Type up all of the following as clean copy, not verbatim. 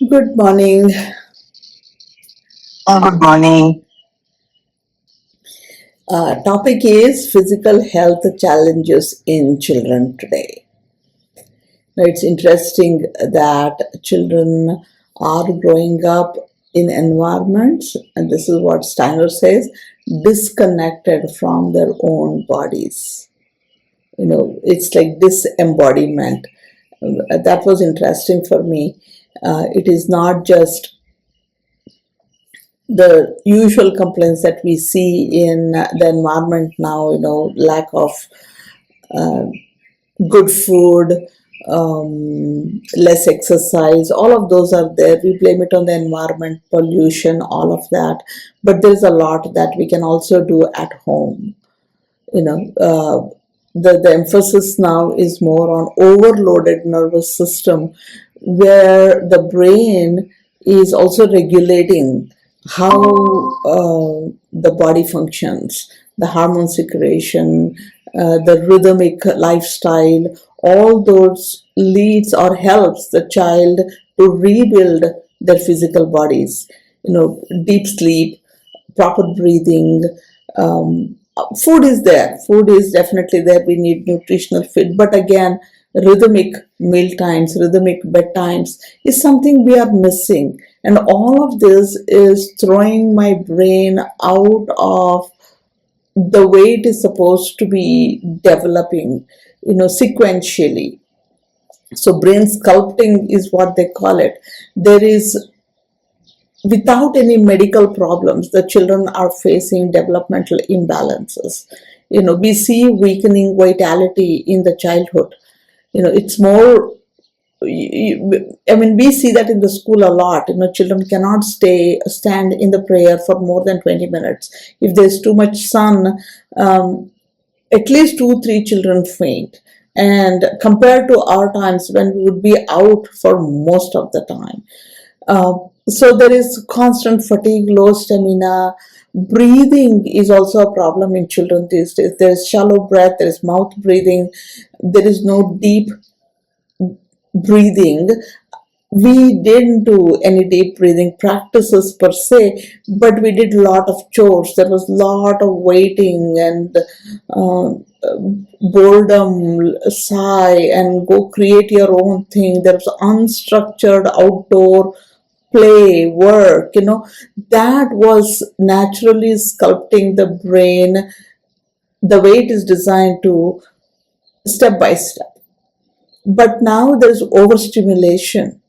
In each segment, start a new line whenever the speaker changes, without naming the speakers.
Good morning.
Good morning.
Topic is physical health challenges in children today. Now, it's interesting that children are growing up in environments, and this is what Steiner says, disconnected from their own bodies. It's like disembodiment. That was interesting for me. It is not just the usual complaints that we see in the environment now, lack of uh, good food, less exercise, all of those are there. We blame it on the environment, pollution, all of that. But there's a lot that we can also do at home. You know, the emphasis now is more on overloaded nervous system, where the brain is also regulating how the body functions, the hormone secretion, the rhythmic lifestyle. All those leads or helps the child to rebuild their physical bodies. Deep sleep, proper breathing. Food is there. Food is definitely there. We need nutritional food. But again, rhythmic meal times, rhythmic bedtimes is something we are missing. And all of this is throwing my brain out of the way it is supposed to be developing, sequentially. So brain sculpting is what they call it. There is, without any medical problems, the children are facing developmental imbalances. We see weakening vitality in the childhood. It's more, I mean, we see that in the school a lot. Children cannot stand in the prayer for more than 20 minutes. If there's too much sun, at least two, three children faint. And compared to our times when we would be out for most of the time. Uh, so there is constant fatigue, low stamina. Breathing is also a problem in children these days. There is shallow breath, there is mouth breathing, there is no deep breathing. We didn't do any deep breathing practices per se, but we did a lot of chores. There was a lot of waiting and boredom, sigh, and go create your own thing. There was unstructured outdoor play, work, that was naturally sculpting the brain the way it is designed to, step by step. But now there's overstimulation.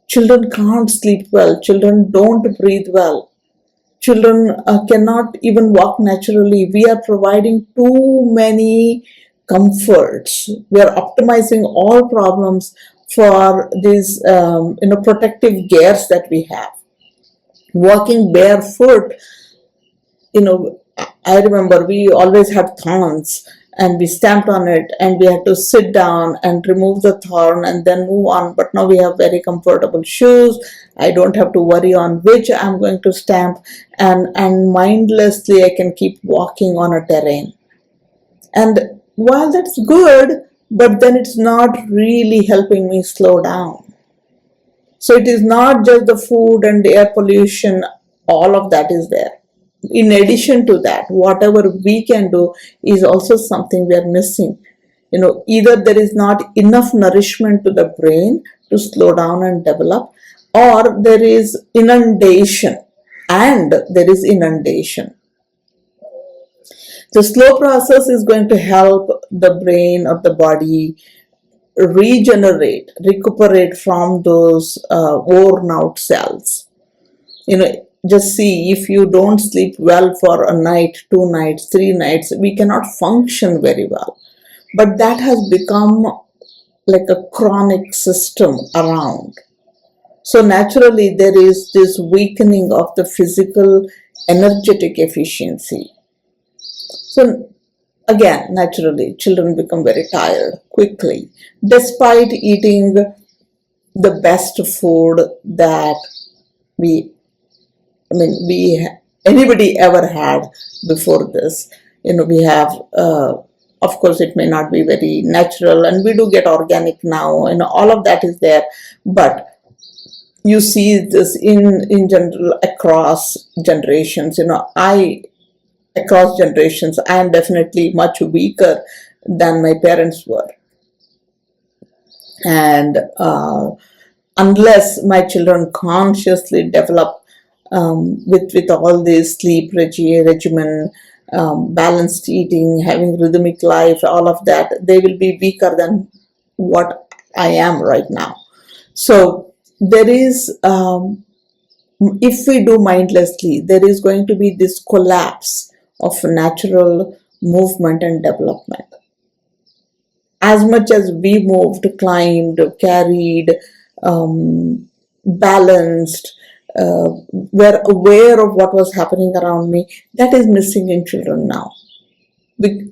Children can't sleep well, children don't breathe well, children cannot even walk naturally. We are providing too many comforts. We are optimizing all problems for these protective gears that we have. Walking barefoot, I remember we always had thorns and we stamped on it and we had to sit down and remove the thorn and then move on. But now we have very comfortable shoes. I don't have to worry on which I'm going to stamp, and mindlessly I can keep walking on a terrain. And while that's good, but then it's not really helping me slow down. So it is not just the food and the air pollution, all of that is there. In addition to that, whatever we can do is also something we are missing. Either there is not enough nourishment to the brain to slow down and develop, or there is inundation, and there is inundation. The slow process is going to help the brain or the body recuperate from those worn out cells. Just see, if you don't sleep well for a night, 2 nights, 3 nights, we cannot function very well. But that has become like a chronic system around. So naturally there is this weakening of the physical energetic efficiency. So again, naturally children become very tired quickly despite eating the best food that we we anybody ever had before this. We have, of course, it may not be very natural, and we do get organic now, all of that is there. But You see this in general across generations. Across generations, I am definitely much weaker than my parents were. And unless my children consciously develop with all this sleep regimen, balanced eating, having rhythmic life, all of that, they will be weaker than what I am right now. So there is, if we do mindlessly, there is going to be this collapse of natural movement and development. As much as we moved, climbed, carried, balanced, were aware of what was happening around me, that is missing in children now.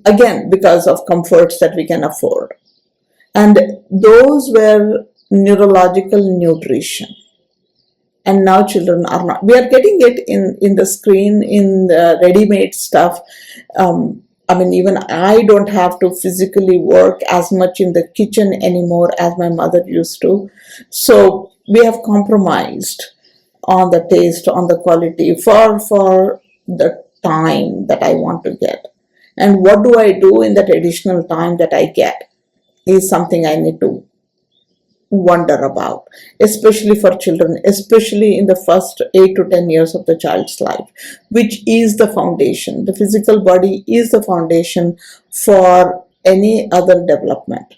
Again, because of comforts that we can afford. And those were neurological nutrition. And now children are not. We are getting it in the screen, in the ready-made stuff. I mean, even I don't have to physically work as much in the kitchen anymore as my mother used to. So we have compromised on the taste, on the quality for the time that I want to get. And what do I do in that additional time that I get is something I need to wonder about, especially for children, especially in the first 8 to 10 years of the child's life, which is the foundation. The physical body is the foundation for any other development.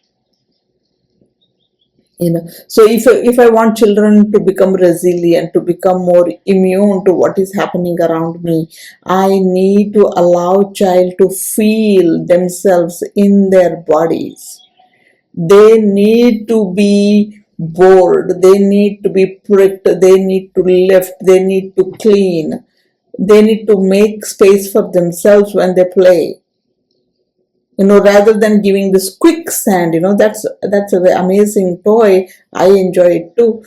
So if I want children to become resilient, to become more immune to what is happening around me, I need to allow child to feel themselves in their bodies. They need to be bored, they need to be pricked, they need to lift, they need to clean, they need to make space for themselves when they play. Rather than giving this quicksand, that's an amazing toy. I enjoy it too.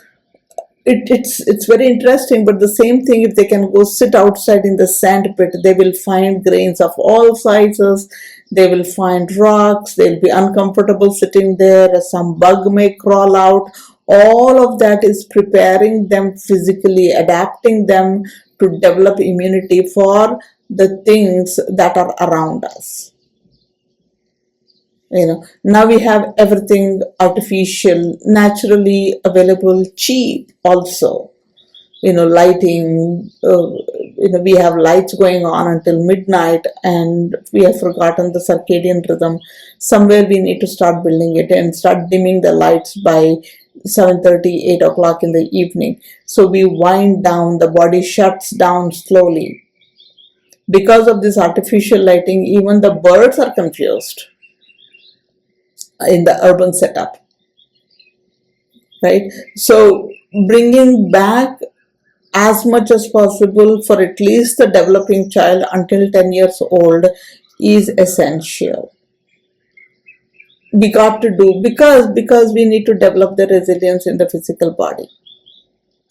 It's very interesting, but the same thing, if they can go sit outside in the sand pit, they will find grains of all sizes, they will find rocks, they'll be uncomfortable sitting there, some bug may crawl out. All of that is preparing them physically, adapting them to develop immunity for the things that are around us. Now we have everything artificial, naturally available, cheap also. Lighting, we have lights going on until midnight, and we have forgotten the circadian rhythm. Somewhere we need to start building it and start dimming the lights by 7:30, 8 o'clock in the evening. So we wind down, the body shuts down slowly. Because of this artificial lighting, even the birds are confused in the urban setup, right? So bringing back as much as possible for at least the developing child until 10 years old is essential. We got to do, because we need to develop the resilience in the physical body.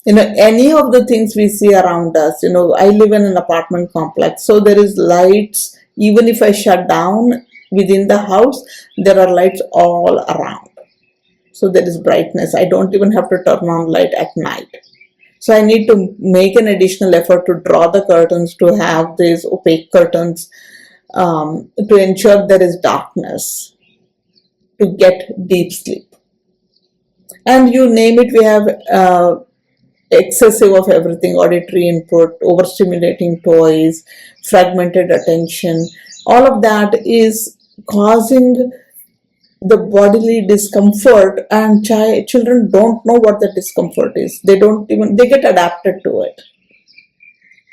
Any of the things we see around us, I live in an apartment complex, so there is lights. Even if I shut down within the house, there are lights all around. So there is brightness. I don't even have to turn on light at night. So I need to make an additional effort to draw the curtains, to have these opaque curtains, to ensure there is darkness, to get deep sleep. And you name it, we have excessive of everything: auditory input, overstimulating toys, fragmented attention. All of that is causing the bodily discomfort, and children don't know what the discomfort is. They get adapted to it.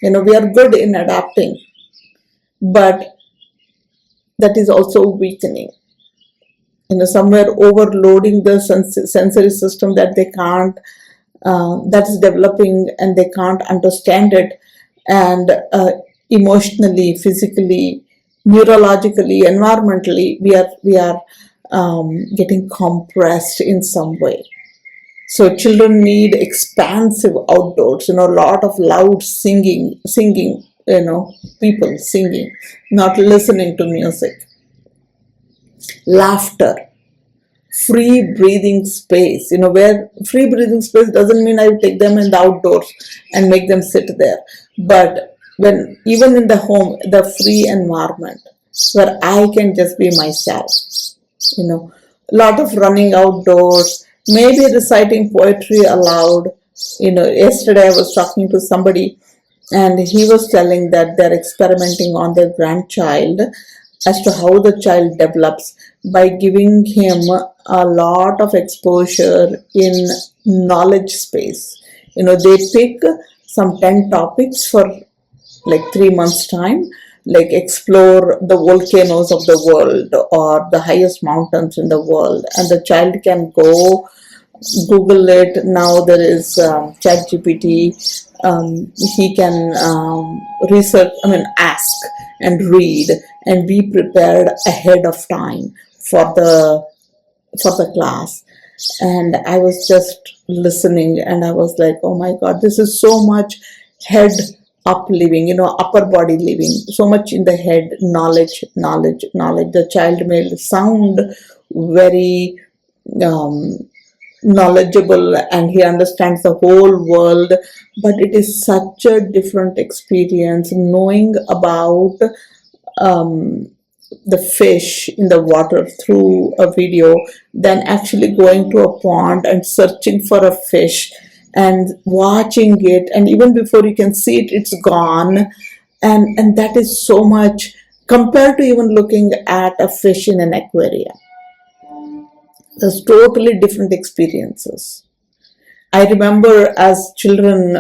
We are good in adapting, but that is also weakening. Somewhere overloading the sensory system that they can't, that's developing, and they can't understand it. And emotionally, physically, neurologically, environmentally, we are getting compressed in some way. So children need expansive outdoors, a lot of loud singing, people singing, not listening to music. Laughter. free breathing space, where free breathing space doesn't mean I take them in the outdoors and make them sit there, but when even in the home, the free environment where I can just be myself, a lot of running outdoors, maybe reciting poetry aloud. Yesterday I was talking to somebody and he was telling that they're experimenting on their grandchild as to how the child develops by giving him a lot of exposure in knowledge space. They pick some 10 topics for like 3 months time, like explore the volcanoes of the world or the highest mountains in the world, and the child can go Google it. Now there is ChatGPT. He can research, ask and read and be prepared ahead of time for the class. And I was just listening and I was like, oh my God, this is so much head up living, upper body living, so much in the head, knowledge, knowledge, knowledge. The child may sound very knowledgeable and he understands the whole world, but it is such a different experience knowing about the fish in the water through a video than actually going to a pond and searching for a fish and watching it, and even before you can see it, it's gone. And that is so much compared to even looking at a fish in an aquarium. There's totally different experiences. I remember as children,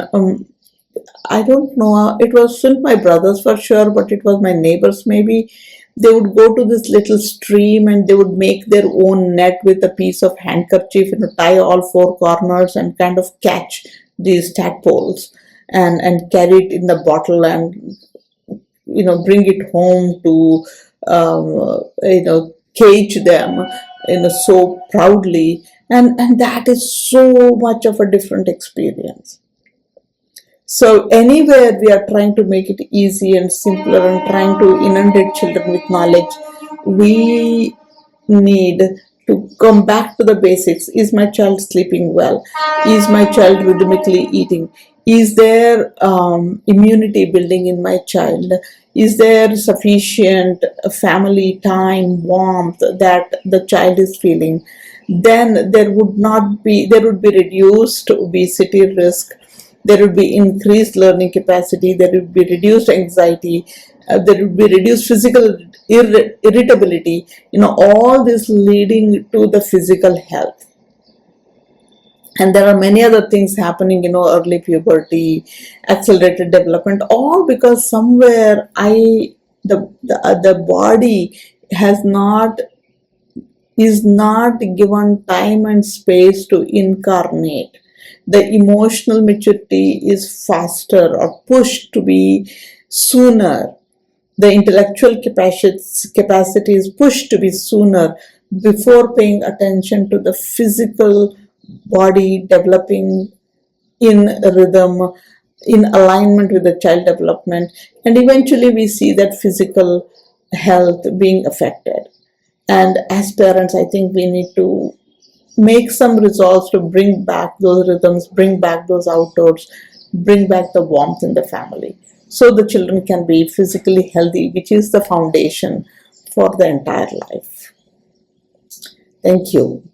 I don't know, it wasn't my brothers for sure, but it was my neighbors maybe. They would go to this little stream and they would make their own net with a piece of handkerchief, tie all four corners and kind of catch these tadpoles and carry it in the bottle and, bring it home to, cage them, so proudly. And that is so much of a different experience. So anywhere we are trying to make it easy and simpler and trying to inundate children with knowledge, we need to come back to the basics. Is my child sleeping well? Is my child rhythmically eating? Is there immunity building in my child? Is there sufficient family time, warmth that the child is feeling? Then there would be reduced obesity risk, there would be increased learning capacity, there would be reduced anxiety, there would be reduced physical irritability, all this leading to the physical health. And there are many other things happening, early puberty, accelerated development, all because somewhere the body is not given time and space to incarnate. The emotional maturity is faster or pushed to be sooner. The intellectual capacity is pushed to be sooner before paying attention to the physical body developing in rhythm, in alignment with the child development. And eventually we see that physical health being affected. And as parents, I think we need to make some resolves to bring back those rhythms, bring back those outdoors, bring back the warmth in the family, so the children can be physically healthy, which is the foundation for the entire life. Thank you.